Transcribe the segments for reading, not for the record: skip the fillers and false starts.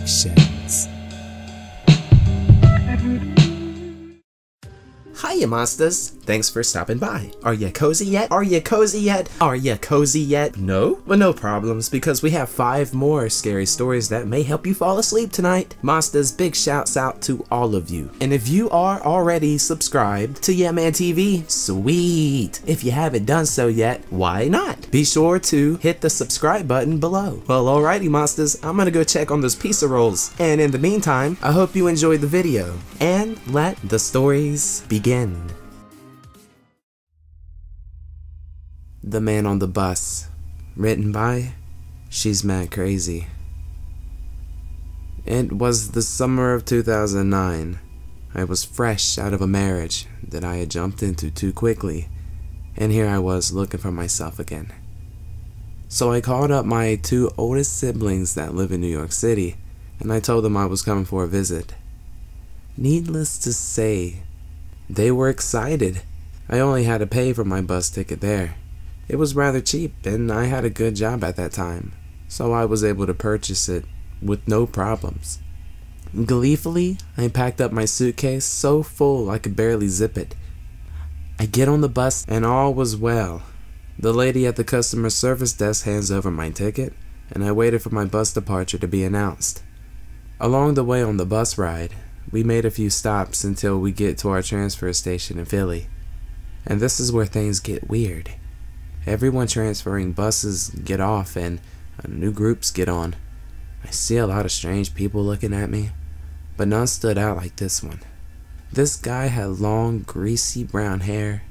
Reflections. Hiya Monstaz, thanks for stopping by. Are ya cozy yet? Are ya cozy yet? Are ya cozy yet? No? Well, no problems, because we have 5 more scary stories that may help you fall asleep tonight. Monstaz, big shouts out to all of you. And if you are already subscribed to YeahManTV, sweet. If you haven't done so yet, why not? Be sure to hit the subscribe button below. Well, alrighty Monstaz, I'm gonna go check on those pizza rolls. And in the meantime, I hope you enjoyed the video. And let the stories begin. The Man on the Bus, written by She's Mad Crazy. It was the summer of 2009. I was fresh out of a marriage that I had jumped into too quickly, and here I was looking for myself again. So I called up my 2 oldest siblings that live in New York City, and I told them I was coming for a visit. Needless to say, they were excited. I only had to pay for my bus ticket there. It was rather cheap, and I had a good job at that time, so I was able to purchase it with no problems. Gleefully, I packed up my suitcase so full I could barely zip it. I get on the bus and all was well. The lady at the customer service desk hands over my ticket, and I waited for my bus departure to be announced. Along the way on the bus ride, we made a few stops until we get to our transfer station in Philly. And this is where things get weird. Everyone transferring buses get off and new groups get on. I see a lot of strange people looking at me, but none stood out like this one. This guy had long, greasy brown hair,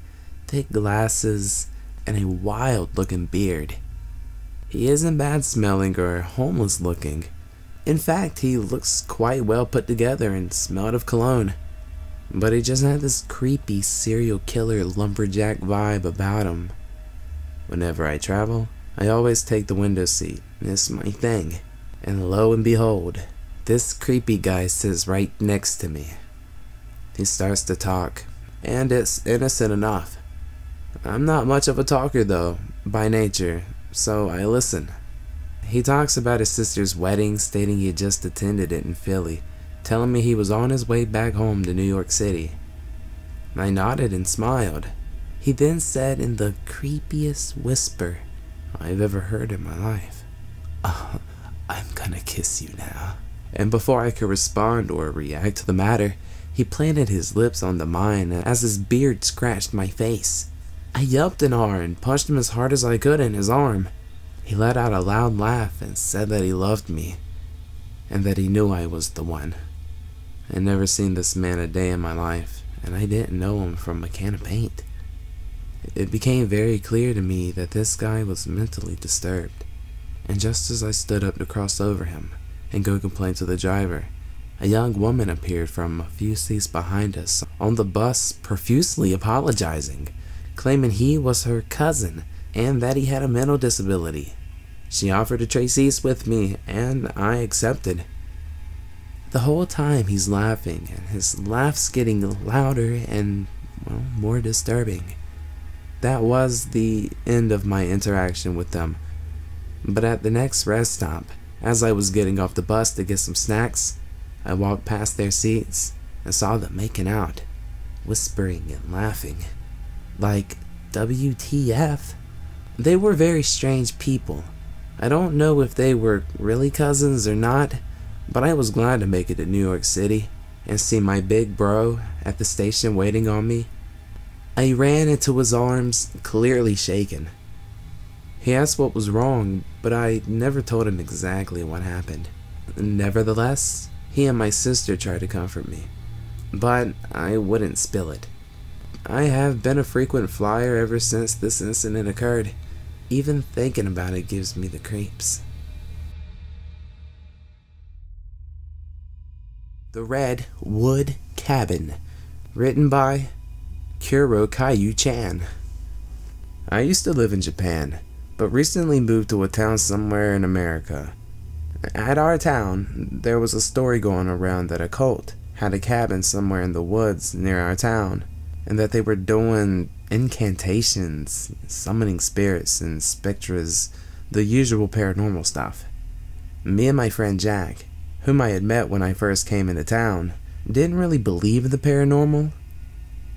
thick glasses, and a wild-looking beard. He isn't bad smelling or homeless looking. In fact, he looks quite well put together and smelled of cologne. But he just had this creepy serial killer lumberjack vibe about him. Whenever I travel, I always take the window seat. It's my thing. And lo and behold, this creepy guy sits right next to me. He starts to talk, and it's innocent enough. I'm not much of a talker though, by nature, so I listen. He talks about his sister's wedding, stating he had just attended it in Philly, telling me he was on his way back home to New York City. I nodded and smiled. He then said in the creepiest whisper I've ever heard in my life, I'm gonna kiss you now. And before I could respond or react to the matter, he planted his lips onto mine as his beard scratched my face. I yelped in horror and punched him as hard as I could in his arm. He let out a loud laugh and said that he loved me, and that he knew I was the one. I'd never seen this man a day in my life, and I didn't know him from a can of paint. It became very clear to me that this guy was mentally disturbed, and just as I stood up to cross over him and go complain to the driver, a young woman appeared from a few seats behind us on the bus, profusely apologizing, claiming he was her cousin and that he had a mental disability. She offered to trade seats with me, and I accepted. The whole time he's laughing, and his laugh's getting louder and, well, more disturbing. That was the end of my interaction with them. But at the next rest stop, as I was getting off the bus to get some snacks, I walked past their seats and saw them making out, whispering and laughing. Like, WTF? They were very strange people. I don't know if they were really cousins or not, but I was glad to make it to New York City and see my big bro at the station waiting on me. I ran into his arms, clearly shaken. He asked what was wrong, but I never told him exactly what happened. Nevertheless, he and my sister tried to comfort me, but I wouldn't spill it. I have been a frequent flyer ever since this incident occurred. Even thinking about it gives me the creeps. The Red Wood Cabin, written by Kuro Caillou-chan. I used to live in Japan, but recently moved to a town somewhere in America. At our town, there was a story going around that a cult had a cabin somewhere in the woods near our town, and that they were doing incantations, summoning spirits and spectras, the usual paranormal stuff. Me and my friend Jack, whom I had met when I first came into town, didn't really believe in the paranormal.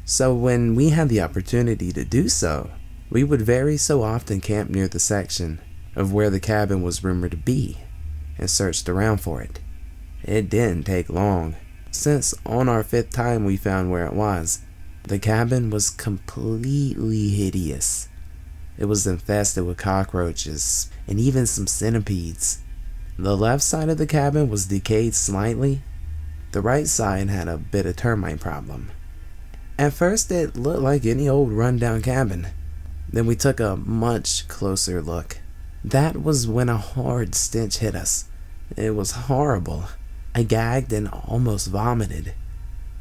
So when we had the opportunity to do so, we would very so often camp near the section of where the cabin was rumored to be and searched around for it. It didn't take long, since on our 5th time we found where it was. The cabin was completely hideous. It was infested with cockroaches and even some centipedes. The left side of the cabin was decayed slightly. The right side had a bit of termite problem. At first it looked like any old rundown cabin. Then we took a much closer look. That was when a hard stench hit us. It was horrible. I gagged and almost vomited.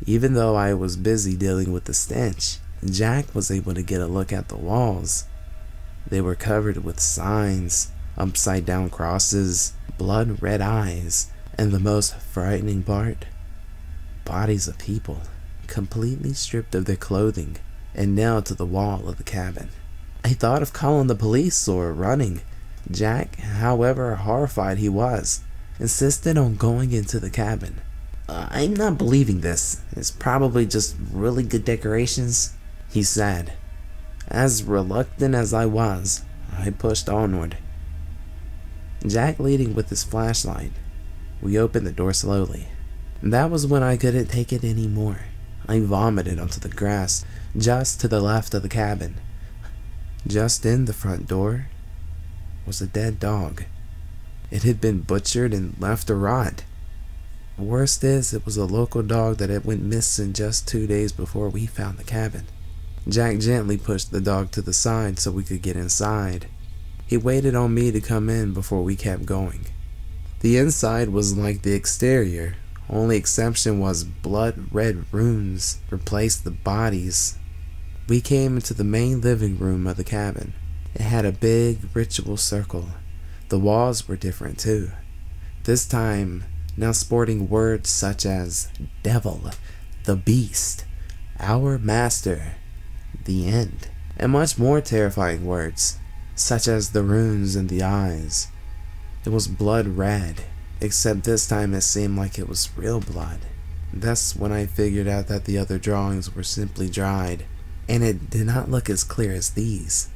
Even though I was busy dealing with the stench, Jack was able to get a look at the walls. They were covered with signs, upside down crosses, blood red eyes, and the most frightening part, bodies of people, completely stripped of their clothing and nailed to the wall of the cabin. I thought of calling the police or running. Jack, however horrified he was, insisted on going into the cabin. "I'm not believing this. It's probably just really good decorations," he said. As reluctant as I was, I pushed onward. Jack leading with his flashlight. We opened the door slowly. That was when I couldn't take it anymore. I vomited onto the grass just to the left of the cabin. Just in the front door was a dead dog. It had been butchered and left to rot. Worst is, it was a local dog that had went missing just 2 days before we found the cabin. Jack gently pushed the dog to the side so we could get inside. He waited on me to come in before we kept going. The inside was like the exterior. Only exception was blood red runes replaced the bodies. We came into the main living room of the cabin. It had a big ritual circle. The walls were different too. This time, now sporting words such as devil, the beast, our master, the end, and much more terrifying words, such as the runes in the eyes. It was blood red, except this time it seemed like it was real blood. That's when I figured out that the other drawings were simply dried, and it did not look as clear as these.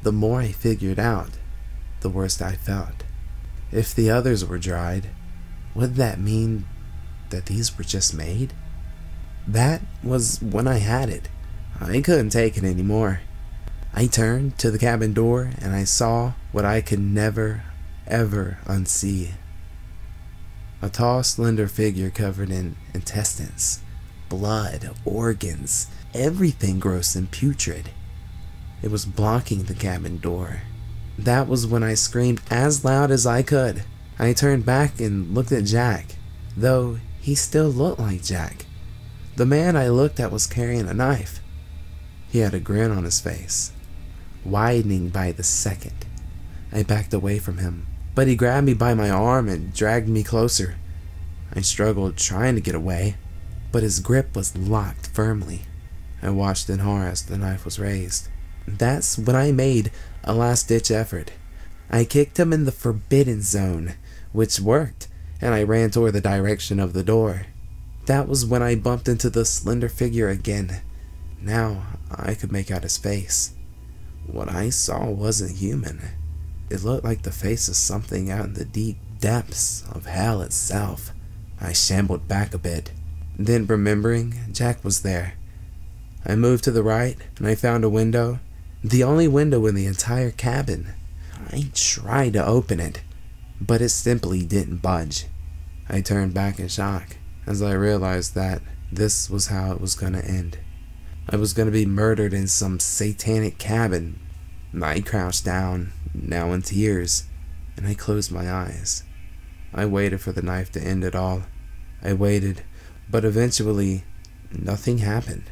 The more I figured out, the worse I felt. If the others were dried, would that mean that these were just made? That was when I had it. I couldn't take it anymore. I turned to the cabin door and I saw what I could never, ever unsee. A tall, slender figure covered in intestines, blood, organs, everything gross and putrid. It was blocking the cabin door. That was when I screamed as loud as I could. I turned back and looked at Jack, though he still looked like Jack. The man I looked at was carrying a knife. He had a grin on his face, widening by the second. I backed away from him, but he grabbed me by my arm and dragged me closer. I struggled trying to get away, but his grip was locked firmly. I watched in horror as the knife was raised. That's when I made a last-ditch effort. I kicked him in the forbidden zone, which worked, and I ran toward the direction of the door. That was when I bumped into the slender figure again. Now I could make out his face. What I saw wasn't human. It looked like the face of something out in the deep depths of hell itself. I shambled back a bit. Then, remembering Jack was there, I moved to the right and I found a window. The only window in the entire cabin. I tried to open it, but it simply didn't budge. I turned back in shock as I realized that this was how it was going to end. I was going to be murdered in some satanic cabin. I crouched down, now in tears, and I closed my eyes. I waited for the knife to end it all. I waited, but eventually, nothing happened.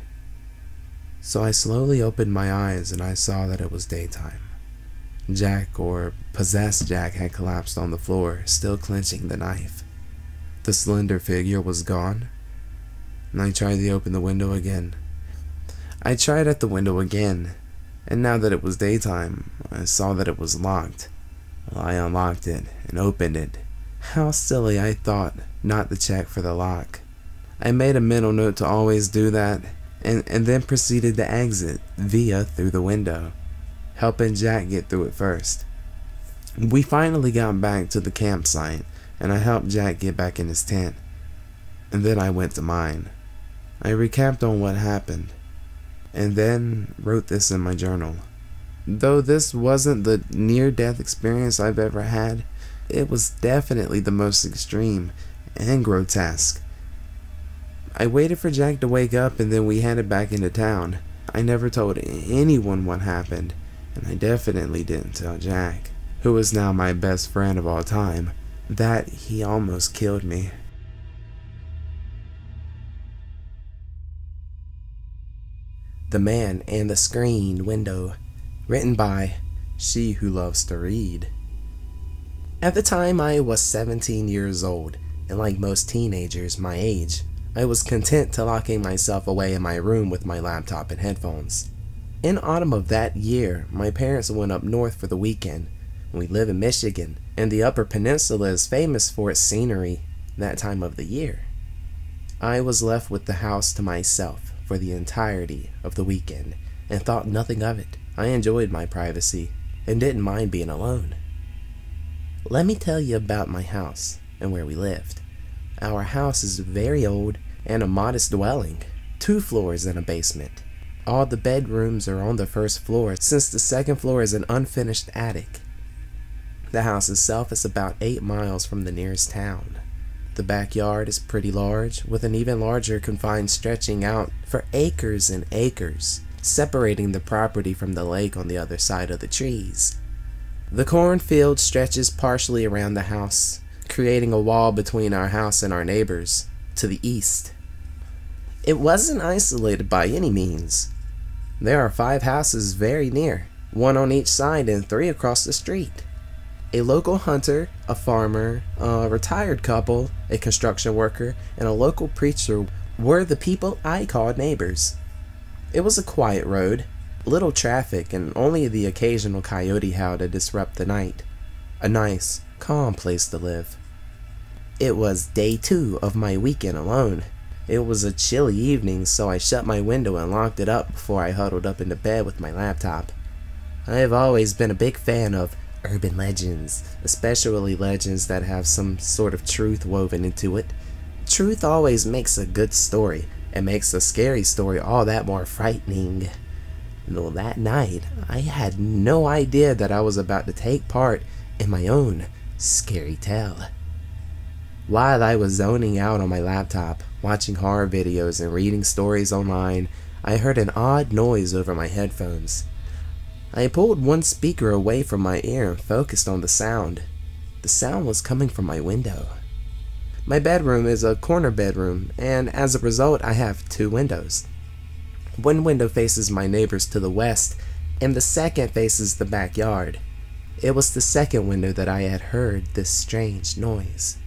So I slowly opened my eyes and I saw that it was daytime. Jack, or possessed Jack, had collapsed on the floor, still clenching the knife. The slender figure was gone, and I tried to open the window again. I tried at the window again, and now that it was daytime, I saw that it was locked. I unlocked it and opened it, How silly I thought not to check for the lock. I made a mental note to always do that, and then proceeded to exit through the window, helping Jack get through it first. We finally got back to the campsite, and I helped Jack get back in his tent. And then I went to mine. I recapped on what happened, and then wrote this in my journal. Though this wasn't the near-death experience I've ever had, it was definitely the most extreme and grotesque. I waited for Jack to wake up, and then we headed back into town. I never told anyone what happened, and I definitely didn't tell Jack, who is now my best friend of all time, that he almost killed me. The Man and the Screened Window, written by She Who Loves to Read. At the time, I was 17 years old, and like most teenagers my age, I was content to locking myself away in my room with my laptop and headphones. In autumn of that year, my parents went up north for the weekend. We live in Michigan, and the Upper Peninsula is famous for its scenery that time of the year. I was left with the house to myself for the entirety of the weekend, and thought nothing of it. I enjoyed my privacy, and didn't mind being alone. Let me tell you about my house, and where we lived. Our house is very old and a modest dwelling, 2 floors and a basement. All the bedrooms are on the first floor, since the second floor is an unfinished attic. The house itself is about 8 miles from the nearest town. The backyard is pretty large, with an even larger confine stretching out for acres and acres, separating the property from the lake on the other side of the trees. The cornfield stretches partially around the house, creating a wall between our house and our neighbors to the east. It wasn't isolated by any means. There are 5 houses very near, 1 on each side and 3 across the street. A local hunter, a farmer, a retired couple, a construction worker, and a local preacher were the people I called neighbors. It was a quiet road, little traffic, and only the occasional coyote howl to disrupt the night. A nice, calm place to live. It was day 2 of my weekend alone. It was a chilly evening, so I shut my window and locked it up before I huddled up into bed with my laptop. I have always been a big fan of urban legends, especially legends that have some sort of truth woven into it. Truth always makes a good story, and makes a scary story all that more frightening. Well, that night, I had no idea that I was about to take part in my own scary tale. While I was zoning out on my laptop, watching horror videos and reading stories online, I heard an odd noise over my headphones. I pulled one speaker away from my ear and focused on the sound. The sound was coming from my window. My bedroom is a corner bedroom, and as a result I have 2 windows. One window faces my neighbors to the west, and the second faces the backyard. It was the second window that I had heard this strange noise.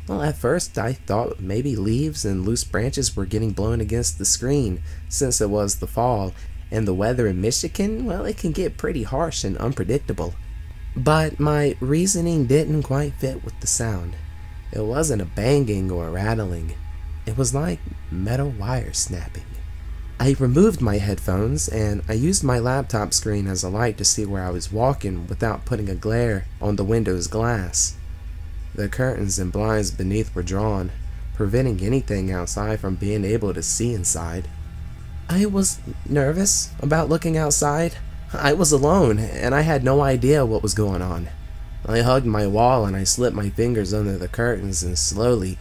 Well, at first I thought maybe leaves and loose branches were getting blown against the screen, since it was the fall, and the weather in Michigan, well, it can get pretty harsh and unpredictable. But my reasoning didn't quite fit with the sound. It wasn't a banging or a rattling. It was like metal wire snapping. I removed my headphones, and I used my laptop screen as a light to see where I was walking without putting a glare on the window's glass. The curtains and blinds beneath were drawn, preventing anything outside from being able to see inside. I was nervous about looking outside. I was alone, and I had no idea what was going on. I hugged my wall and I slipped my fingers under the curtains and slowly,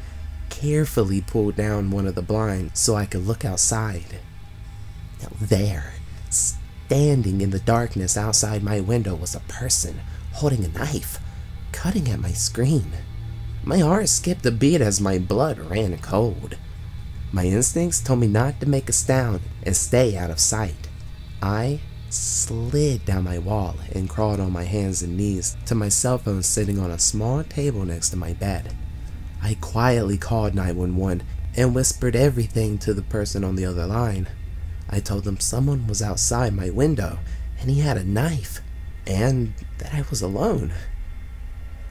carefully pulled down one of the blinds so I could look outside. Now there, standing in the darkness outside my window, was a person holding a knife, cutting at my screen. My heart skipped a beat as my blood ran cold. My instincts told me not to make a sound and stay out of sight. I slid down my wall and crawled on my hands and knees to my cell phone sitting on a small table next to my bed. I quietly called 911 and whispered everything to the person on the other line. I told them someone was outside my window and he had a knife, and that I was alone.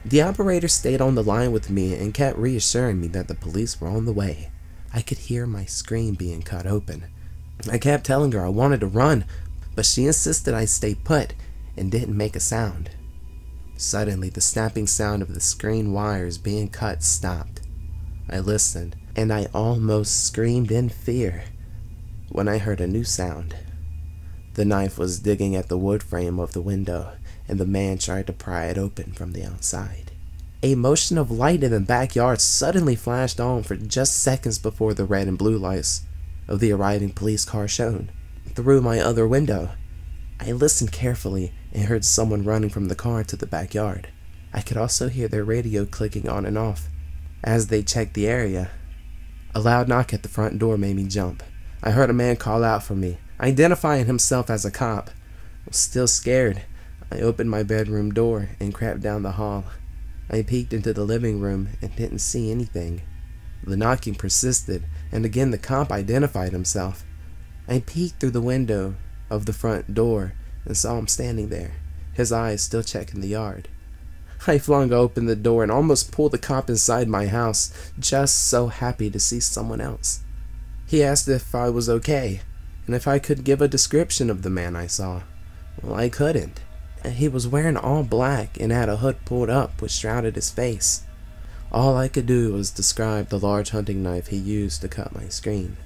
The operator stayed on the line with me and kept reassuring me that the police were on the way. I could hear my screen being cut open. I kept telling her I wanted to run, but she insisted I stay put and didn't make a sound. Suddenly, the snapping sound of the screen wires being cut stopped. I listened, and I almost screamed in fear when I heard a new sound. The knife was digging at the wood frame of the window, and the man tried to pry it open from the outside. A motion of light in the backyard suddenly flashed on for just seconds before the red and blue lights of the arriving police car shone through my other window. I listened carefully and heard someone running from the car to the backyard. I could also hear their radio clicking on and off as they checked the area. A loud knock at the front door made me jump. I heard a man call out for me, identifying himself as a cop. I was still scared. I opened my bedroom door and crept down the hall. I peeked into the living room and didn't see anything. The knocking persisted, and again the cop identified himself. I peeked through the window of the front door and saw him standing there, his eyes still checking the yard. I flung open the door and almost pulled the cop inside my house, just so happy to see someone else. He asked if I was okay, and if I could give a description of the man I saw. Well, I couldn't. He was wearing all black and had a hood pulled up which shrouded his face. All I could do was describe the large hunting knife he used to cut my screen.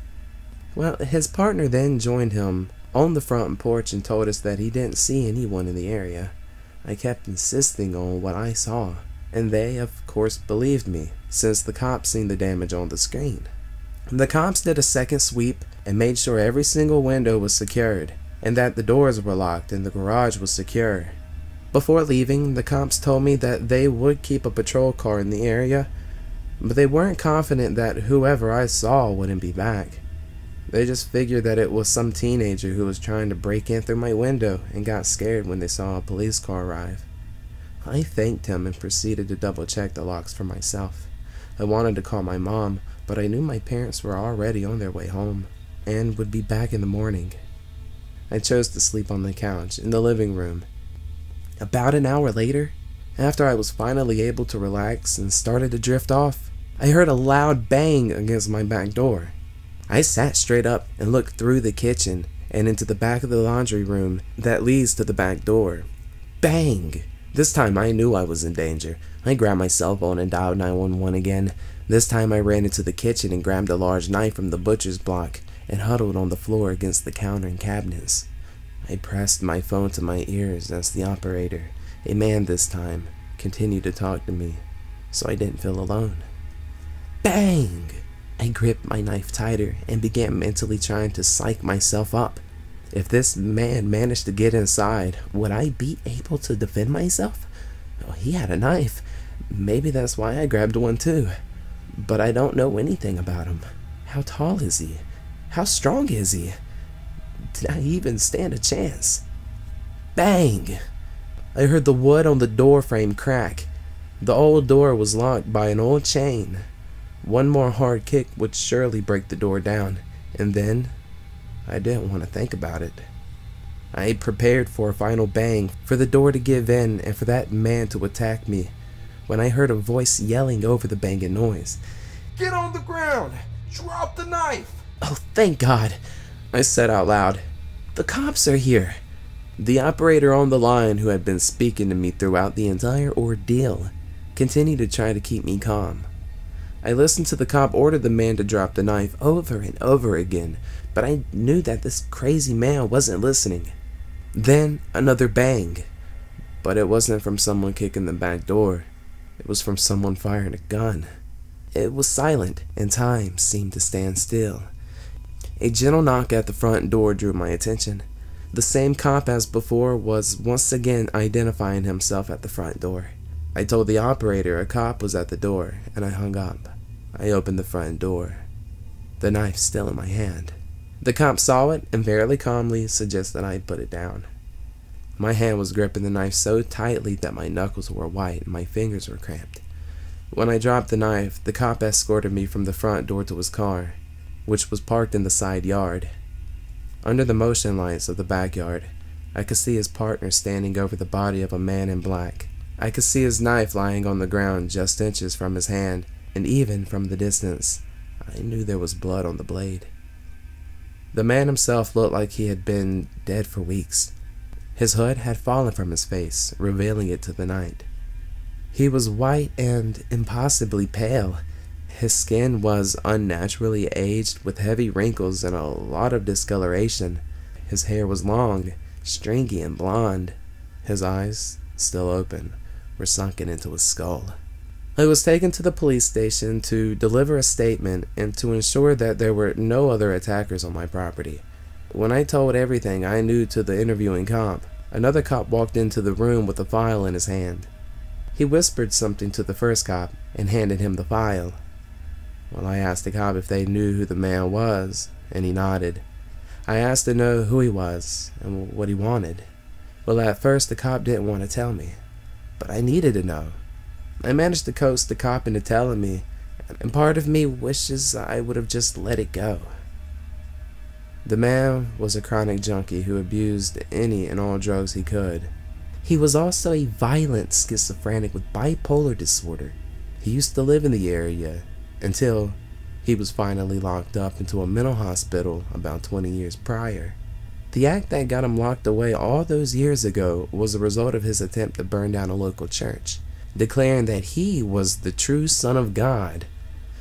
Well, his partner then joined him on the front porch and told us that he didn't see anyone in the area. I kept insisting on what I saw, and they, of course, believed me, since the cops seen the damage on the screen. The cops did a second sweep and made sure every single window was secured, and that the doors were locked and the garage was secure. Before leaving, the cops told me that they would keep a patrol car in the area, but they weren't confident that whoever I saw wouldn't be back. They just figured that it was some teenager who was trying to break in through my window and got scared when they saw a police car arrive. I thanked him and proceeded to double check the locks for myself. I wanted to call my mom, but I knew my parents were already on their way home and would be back in the morning. I chose to sleep on the couch in the living room. About an hour later, after I was finally able to relax and started to drift off, I heard a loud bang against my back door. I sat straight up and looked through the kitchen and into the back of the laundry room that leads to the back door. Bang! This time I knew I was in danger. I grabbed my cell phone and dialed 911 again. This time I ran into the kitchen and grabbed a large knife from the butcher's block and huddled on the floor against the counter and cabinets. I pressed my phone to my ears as the operator, a man this time, continued to talk to me, so I didn't feel alone. Bang! I gripped my knife tighter and began mentally trying to psych myself up. If this man managed to get inside, would I be able to defend myself? Well, he had a knife. Maybe that's why I grabbed one too. But I don't know anything about him. How tall is he? How strong is he? Did I even stand a chance? Bang! I heard the wood on the door frame crack. The old door was locked by an old chain. One more hard kick would surely break the door down, and then I didn't want to think about it. I prepared for a final bang, for the door to give in and for that man to attack me, when I heard a voice yelling over the banging noise. "Get on the ground! Drop the knife!" Oh, thank God, I said out loud. The cops are here. The operator on the line, who had been speaking to me throughout the entire ordeal, continued to try to keep me calm. I listened to the cop order the man to drop the knife over and over again, but I knew that this crazy man wasn't listening. Then another bang, but it wasn't from someone kicking the back door. It was from someone firing a gun. It was silent, and time seemed to stand still. A gentle knock at the front door drew my attention. The same cop as before was once again identifying himself at the front door. I told the operator a cop was at the door, and I hung up. I opened the front door, the knife still in my hand. The cop saw it and very calmly suggested I put it down. My hand was gripping the knife so tightly that my knuckles were white and my fingers were cramped. When I dropped the knife, the cop escorted me from the front door to his car, which was parked in the side yard. Under the motion lights of the backyard, I could see his partner standing over the body of a man in black. I could see his knife lying on the ground just inches from his hand, and even from the distance, I knew there was blood on the blade. The man himself looked like he had been dead for weeks. His hood had fallen from his face, revealing it to the night. He was white and impossibly pale. His skin was unnaturally aged with heavy wrinkles and a lot of discoloration. His hair was long, stringy, and blonde. His eyes, still open, were sunken into his skull. I was taken to the police station to deliver a statement and to ensure that there were no other attackers on my property. When I told everything I knew to the interviewing cop, another cop walked into the room with a file in his hand. He whispered something to the first cop and handed him the file. Well, I asked the cop if they knew who the man was, and he nodded. I asked to know who he was and what he wanted. Well, at first the cop didn't want to tell me, but I needed to know. I managed to coax the cop into telling me, and part of me wishes I would have just let it go. The man was a chronic junkie who abused any and all drugs he could. He was also a violent schizophrenic with bipolar disorder. He used to live in the area until he was finally locked up into a mental hospital about 20 years prior. The act that got him locked away all those years ago was a result of his attempt to burn down a local church, declaring that he was the true Son of God,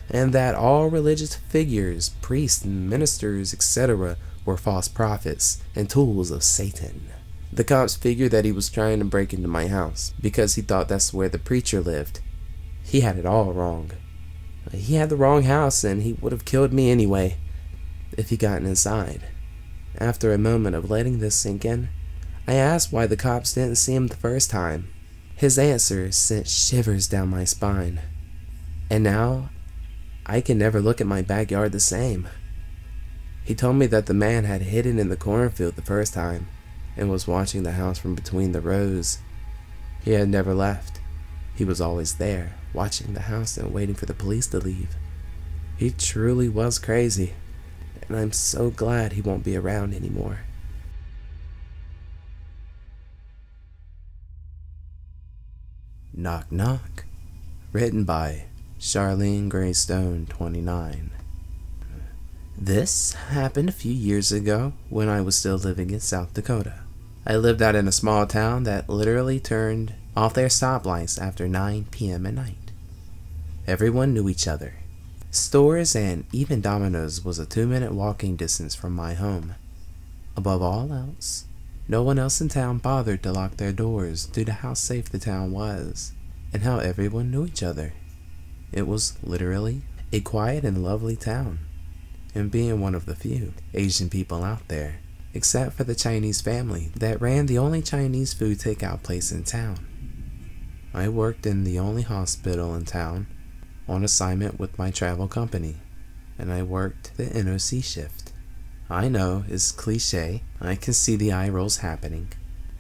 and that all religious figures, priests, ministers, etc. were false prophets and tools of Satan. The cops figured that he was trying to break into my house because he thought that's where the preacher lived. He had it all wrong. He had the wrong house, and he would have killed me anyway if he gotten inside. After a moment of letting this sink in, I asked why the cops didn't see him the first time. His answer sent shivers down my spine. And now, I can never look at my backyard the same. He told me that the man had hidden in the cornfield the first time and was watching the house from between the rows. He had never left. He was always there, watching the house and waiting for the police to leave. He truly was crazy, and I'm so glad he won't be around anymore. Knock Knock, written by Charlene Greystone, 29. This happened a few years ago when I was still living in South Dakota. I lived out in a small town that literally turned off their stoplights after 9 p.m. at night. Everyone knew each other. Stores and even Domino's was a 2-minute walking distance from my home. Above all else, no one else in town bothered to lock their doors due to how safe the town was and how everyone knew each other. It was literally a quiet and lovely town, and being one of the few Asian people out there, except for the Chinese family that ran the only Chinese food takeout place in town. I worked in the only hospital in town on assignment with my travel company, and I worked the NOC shift. I know it's cliche, I can see the eye rolls happening.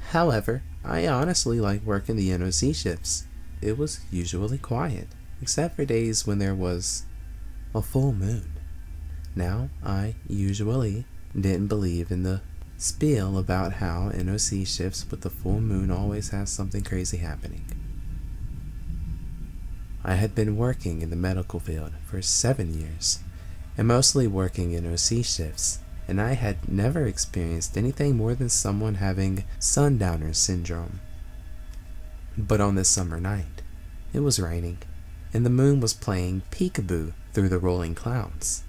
However, I honestly like working the NOC shifts. It was usually quiet, except for days when there was a full moon. Now, I usually didn't believe in the spiel about how NOC shifts with the full moon always has something crazy happening. I had been working in the medical field for 7 years, and mostly working NOC shifts, and I had never experienced anything more than someone having sundowners syndrome. But on this summer night, it was raining, and the moon was playing peekaboo through the rolling clouds.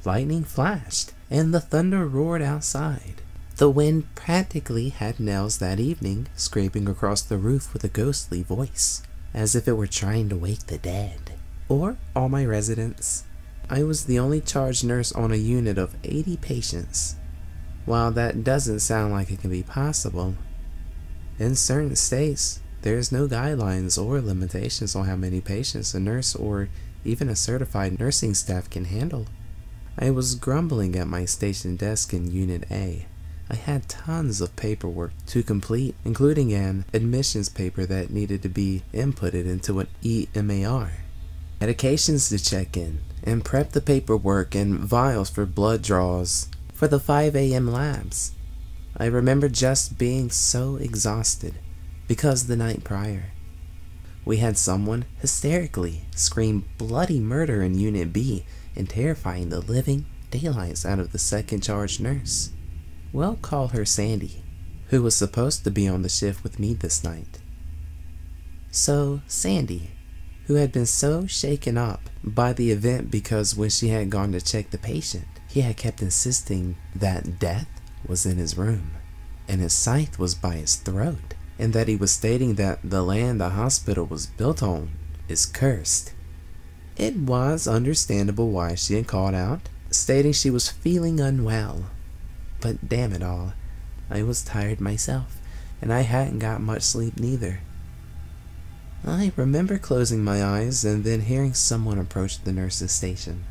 Lightning flashed, and the thunder roared outside. The wind practically had nails that evening, scraping across the roof with a ghostly voice, as if it were trying to wake the dead, or all my residents. I was the only charge nurse on a unit of 80 patients. While that doesn't sound like it can be possible, in certain states, there's no guidelines or limitations on how many patients a nurse or even a certified nursing staff can handle. I was grumbling at my station desk in Unit A. I had tons of paperwork to complete, including an admissions paper that needed to be inputted into an EMAR, medications to check in, and prep the paperwork and vials for blood draws for the 5 a.m. labs. I remember just being so exhausted because the night prior, We had someone hysterically scream bloody murder in Unit B and terrifying the living daylights out of the second charge nurse. We'll call her Sandy, who was supposed to be on the shift with me this night. So Sandy, who had been so shaken up by the event because when she had gone to check the patient, he had kept insisting that death was in his room, and his scythe was by his throat, and that he was stating that the land the hospital was built on is cursed. It was understandable why she had called out, stating she was feeling unwell. But damn it all, I was tired myself, and I hadn't got much sleep neither. I remember closing my eyes and then hearing someone approach the nurse's station.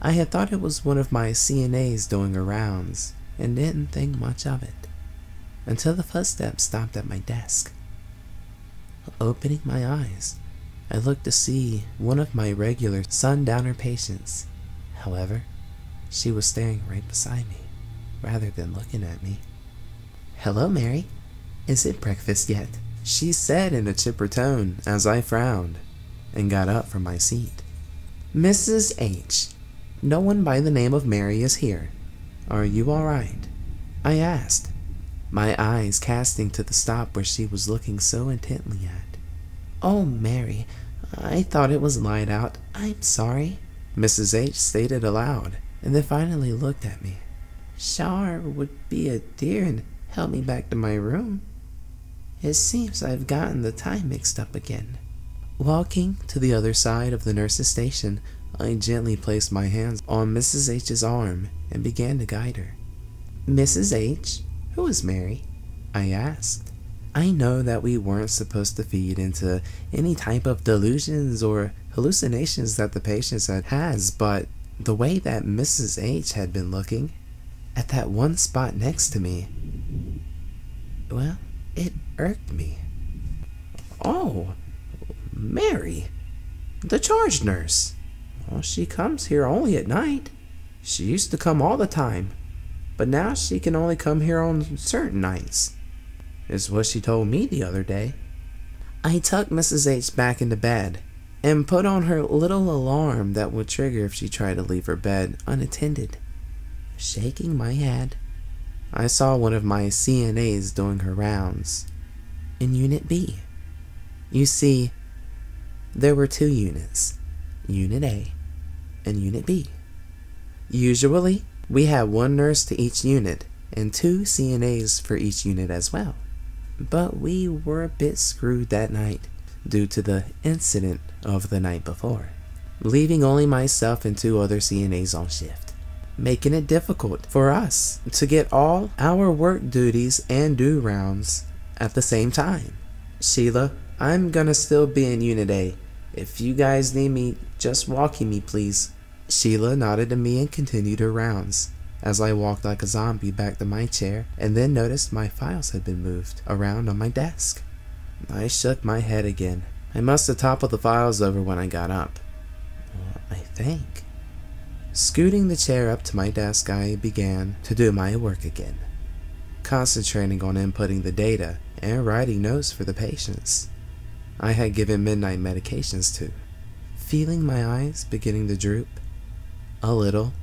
I had thought it was one of my CNAs doing her rounds, and didn't think much of it, until the footsteps stopped at my desk. Opening my eyes, I looked to see one of my regular sundowner patients. However, she was staring right beside me, rather than looking at me. "Hello, Mary. Is it breakfast yet?" she said in a chipper tone as I frowned and got up from my seat. "Mrs. H, no one by the name of Mary is here. Are you all right?" I asked, my eyes casting to the stop where she was looking so intently at. "Oh, Mary, I thought it was light out. I'm sorry," Mrs. H stated aloud, and then finally looked at me. "Shar would be a dear and help me back to my room. It seems I've gotten the time mixed up again." Walking to the other side of the nurse's station, I gently placed my hands on Mrs. H's arm and began to guide her. "Mrs. H, who is Mary?" I asked. I know that we weren't supposed to feed into any type of delusions or hallucinations that the patient has, but the way that Mrs. H had been looking at that one spot next to me, well, it irked me. "Oh, Mary, the charge nurse. Well, she comes here only at night. She used to come all the time, but now she can only come here on certain nights," is what she told me the other day. I tucked Mrs. H back into bed and put on her little alarm that would trigger if she tried to leave her bed unattended. Shaking my head, I saw one of my CNAs doing her rounds in Unit B. You see, there were 2 units, Unit A and Unit B. Usually, we had 1 nurse to each unit and 2 CNAs for each unit as well. But we were a bit screwed that night due to the incident of the night before, leaving only myself and 2 other CNAs on shift, making it difficult for us to get all our work duties and do rounds at the same time. "Sheila, I'm gonna still be in Unit A. If you guys need me, just walking me, please." Sheila nodded to me and continued her rounds, as I walked like a zombie back to my chair and then noticed my files had been moved around on my desk. I shook my head again. I must have toppled the files over when I got up, I think. Scooting the chair up to my desk, I began to do my work again, concentrating on inputting the data and writing notes for the patients I had given midnight medications to. Feeling my eyes beginning to droop a little,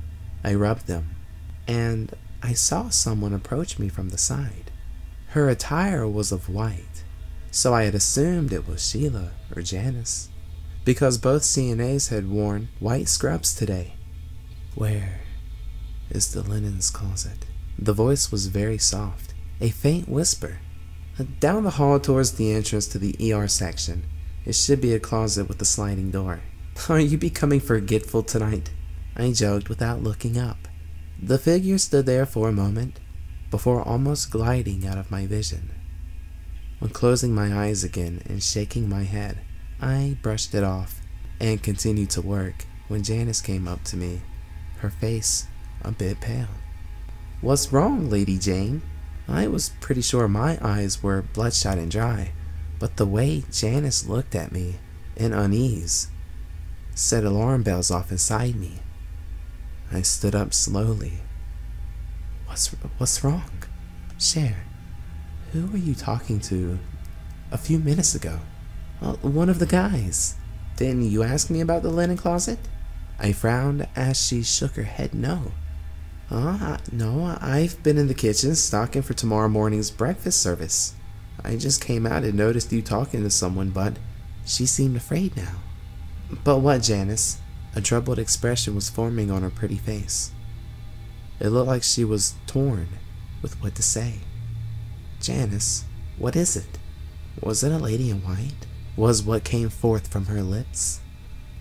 I rubbed them, and I saw someone approach me from the side. Her attire was of white, so I had assumed it was Sheila or Janice, because both CNAs had worn white scrubs today. "Where is the linens closet?" The voice was very soft, a faint whisper. "Down the hall towards the entrance to the ER section. It should be a closet with a sliding door." "Are you becoming forgetful tonight?" I joked without looking up. The figure stood there for a moment, before almost gliding out of my vision. When closing my eyes again and shaking my head, I brushed it off and continued to work when Janice came up to me, her face a bit pale. "What's wrong, Lady Jane?" I was pretty sure my eyes were bloodshot and dry, but the way Janice looked at me in unease set alarm bells off inside me. I stood up slowly. What's wrong? Cher, who were you talking to a few minutes ago?" One of the guys. Didn't you ask me about the linen closet? I frowned as she shook her head no. No, I've been in the kitchen stocking for tomorrow morning's breakfast service. I just came out and noticed you talking to someone, but she seemed afraid now. But what, Janice? A troubled expression was forming on her pretty face. It looked like she was torn with what to say. Janice, what is it? Was it a lady in white? Was what came forth from her lips.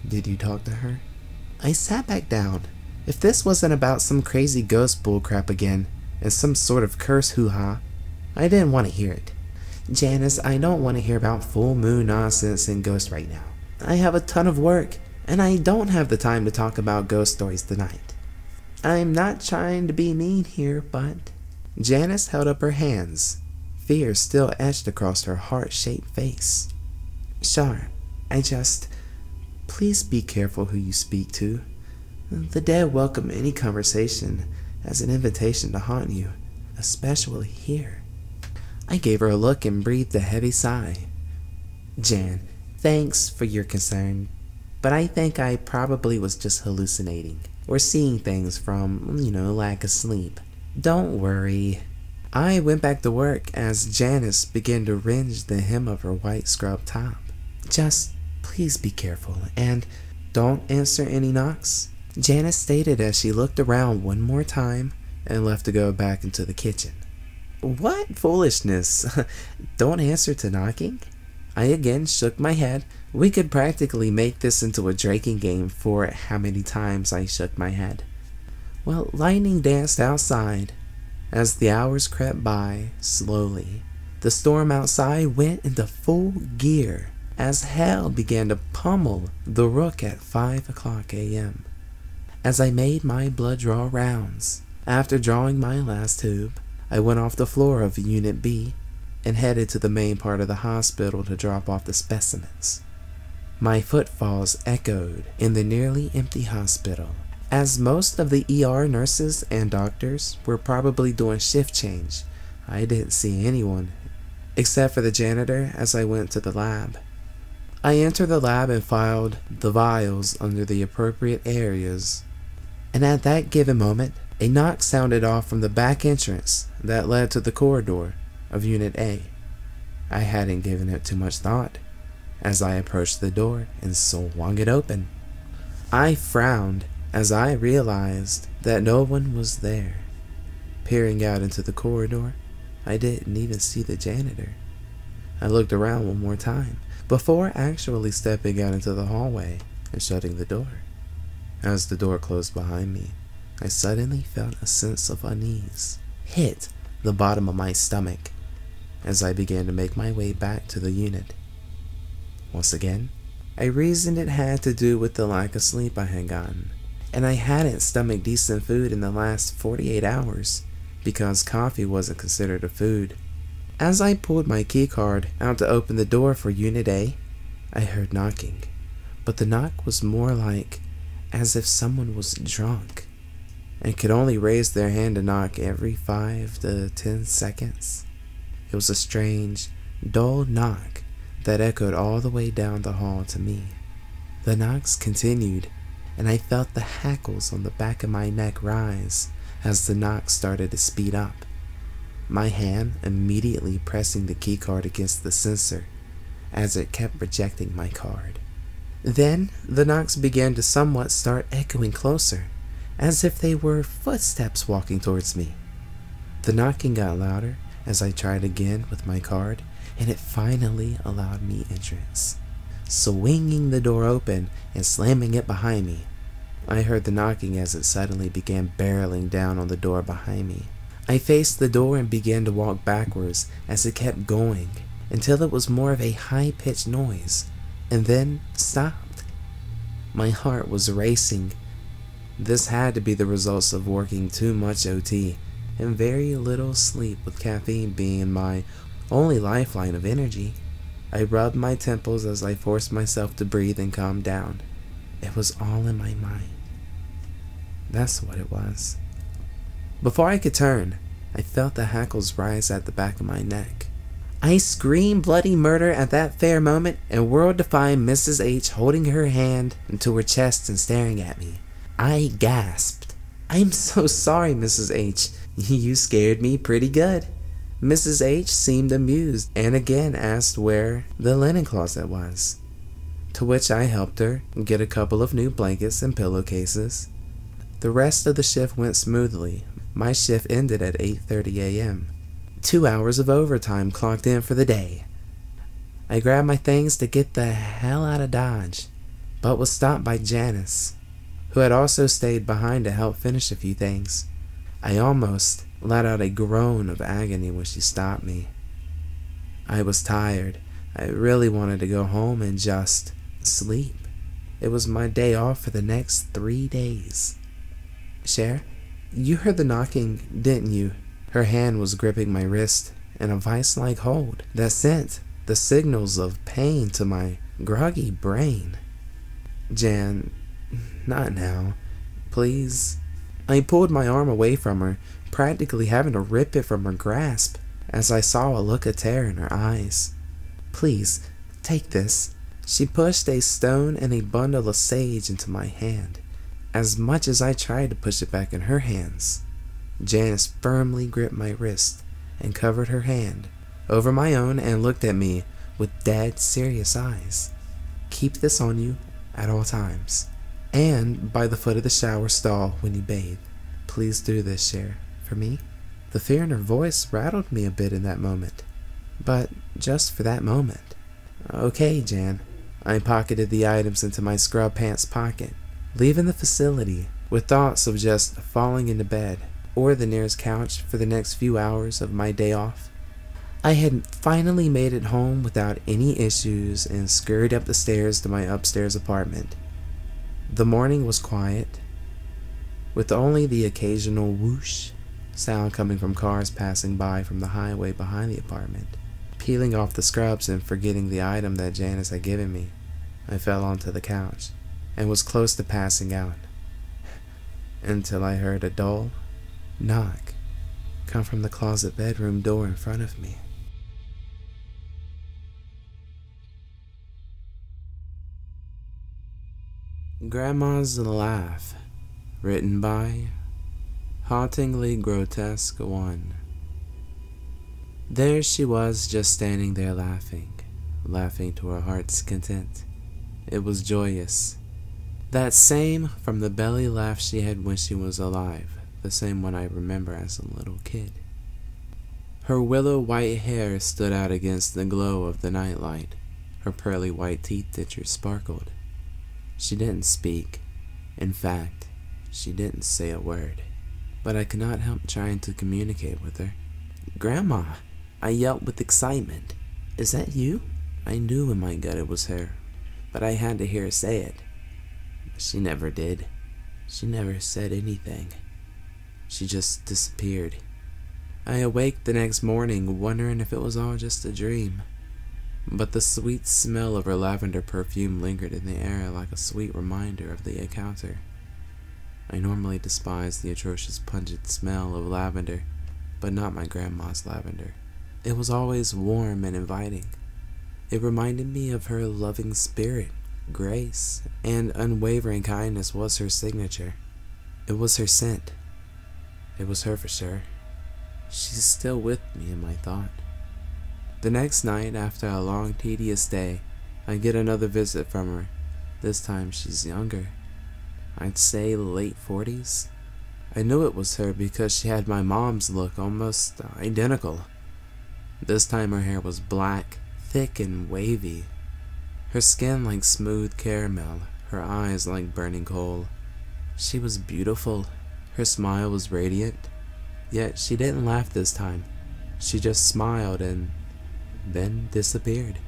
Did you talk to her? I sat back down. If this wasn't about some crazy ghost bullcrap again, and some sort of curse hoo-ha, I didn't want to hear it. Janice, I don't want to hear about full moon nonsense and ghosts right now. I have a ton of work, and I don't have the time to talk about ghost stories tonight. I'm not trying to be mean here, but... Janice held up her hands. Fear still etched across her heart-shaped face. Sure, please be careful who you speak to. The dead welcome any conversation as an invitation to haunt you, especially here. I gave her a look and breathed a heavy sigh. Jan, thanks for your concern, but I think I probably was just hallucinating, or seeing things from, lack of sleep. Don't worry. I went back to work as Janice began to wringe the hem of her white scrub top. Just please be careful, and don't answer any knocks. Janice stated as she looked around one more time and left to go back into the kitchen. What foolishness! Don't answer to knocking? I again shook my head. We could practically make this into a drinking game for how many times I shook my head. Well, lightning danced outside. As the hours crept by, slowly, the storm outside went into full gear as hell began to pummel the rook at 5 o'clock a.m. As I made my blood draw rounds, after drawing my last tube, I went off the floor of Unit B and headed to the main part of the hospital to drop off the specimens. My footfalls echoed in the nearly empty hospital, as most of the ER nurses and doctors were probably doing shift change. I didn't see anyone, except for the janitor as I went to the lab. I entered the lab and filed the vials under the appropriate areas, and at that given moment, a knock sounded off from the back entrance that led to the corridor of Unit A. I hadn't given it too much thought as I approached the door and swung it open. I frowned as I realized that no one was there. Peering out into the corridor, I didn't even see the janitor. I looked around one more time before actually stepping out into the hallway and shutting the door. As the door closed behind me, I suddenly felt a sense of unease hit the bottom of my stomach as I began to make my way back to the unit. Once again, I reasoned it had to do with the lack of sleep I had gotten, and I hadn't stomached decent food in the last 48 hours because coffee wasn't considered a food. As I pulled my keycard out to open the door for Unit A, I heard knocking, but the knock was more like as if someone was drunk and could only raise their hand to knock every 5 to 10 seconds. It was a strange, dull knock that echoed all the way down the hall to me. The knocks continued, and I felt the hackles on the back of my neck rise as the knock started to speed up. My hand immediately pressing the keycard against the sensor as it kept rejecting my card. Then the knocks began to somewhat start echoing closer, as if they were footsteps walking towards me. The knocking got louder as I tried again with my card, and it finally allowed me entrance. Swinging the door open and slamming it behind me, I heard the knocking as it suddenly began barreling down on the door behind me. I faced the door and began to walk backwards as it kept going until it was more of a high-pitched noise, and then stopped. My heart was racing. This had to be the results of working too much OT and very little sleep, with caffeine being my only lifeline of energy. I rubbed my temples as I forced myself to breathe and calm down. It was all in my mind. That's what it was. Before I could turn, I felt the hackles rise at the back of my neck. I screamed bloody murder at that fair moment and whirled to find Mrs. H holding her hand to her chest and staring at me. I gasped. "I'm so sorry, Mrs. H. You scared me pretty good." Mrs. H seemed amused and again asked where the linen closet was, to which I helped her get a couple of new blankets and pillowcases. The rest of the shift went smoothly. My shift ended at 8:30 a.m. 2 hours of overtime clocked in for the day. I grabbed my things to get the hell out of Dodge, but was stopped by Janice, who had also stayed behind to help finish a few things. I almost let out a groan of agony when she stopped me. I was tired. I really wanted to go home and just sleep. It was my day off for the next 3 days. "Cher, you heard the knocking, didn't you?" Her hand was gripping my wrist in a vice-like hold that sent the signals of pain to my groggy brain. "Jan, not now. Please." I pulled my arm away from her, practically having to rip it from her grasp as I saw a look of terror in her eyes. "Please, take this." She pushed a stone and a bundle of sage into my hand. As much as I tried to push it back in her hands, Janice firmly gripped my wrist and covered her hand over my own and looked at me with dead serious eyes. "Keep this on you at all times, and by the foot of the shower stall when you bathe. Please do this, Cher, for me." The fear in her voice rattled me a bit in that moment, but just for that moment. "Okay, Jan." I pocketed the items into my scrub pants pocket, leaving the facility with thoughts of just falling into bed or the nearest couch for the next few hours of my day off. I had finally made it home without any issues and scurried up the stairs to my upstairs apartment. The morning was quiet, with only the occasional whoosh sound coming from cars passing by from the highway behind the apartment. Peeling off the scrubs and forgetting the item that Janice had given me, I fell onto the couch and was close to passing out until I heard a dull knock come from the closet bedroom door in front of me. Grandma's Laugh, written by Hauntingly Grotesque 1. There she was, just standing there laughing to her heart's content. It was joyous. That same from the belly laugh she had when she was alive, the same one I remember as a little kid. Her willow white hair stood out against the glow of the nightlight. Her pearly white teeth dentures sparkled. She didn't speak. In fact, she didn't say a word. But I could not help trying to communicate with her. "Grandma!" I yelped with excitement. "Is that you?" I knew in my gut it was her, but I had to hear her say it. She never did. She never said anything. She just disappeared. I awaked the next morning wondering if it was all just a dream. But the sweet smell of her lavender perfume lingered in the air like a sweet reminder of the encounter. I normally despise the atrocious pungent smell of lavender, but not my grandma's lavender. It was always warm and inviting. It reminded me of her loving spirit, grace, and unwavering kindness was her signature. It was her scent. It was her for sure. She's still with me in my thought. The next night, after a long, tedious day, I get another visit from her. This time she's younger. I'd say late 40s. I knew it was her because she had my mom's look, almost identical. This time her hair was black, thick and wavy. Her skin like smooth caramel, her eyes like burning coal. She was beautiful. Her smile was radiant. Yet she didn't laugh this time. She just smiled and then disappeared.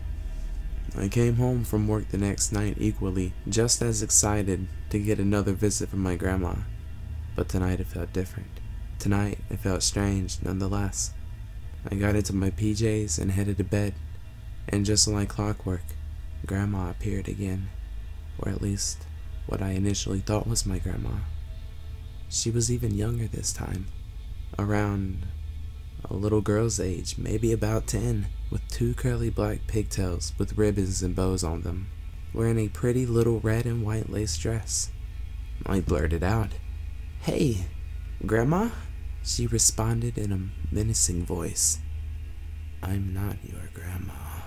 I came home from work the next night equally, just as excited to get another visit from my grandma. But tonight it felt different. Tonight it felt strange nonetheless. I got into my PJs and headed to bed, and just like clockwork, Grandma appeared again, or at least what I initially thought was my grandma. She was even younger this time, around a little girl's age, maybe about 10. with 2 curly black pigtails with ribbons and bows on them, wearing a pretty little red and white lace dress. I blurted out, "Hey, Grandma?" She responded in a menacing voice, "I'm not your grandma."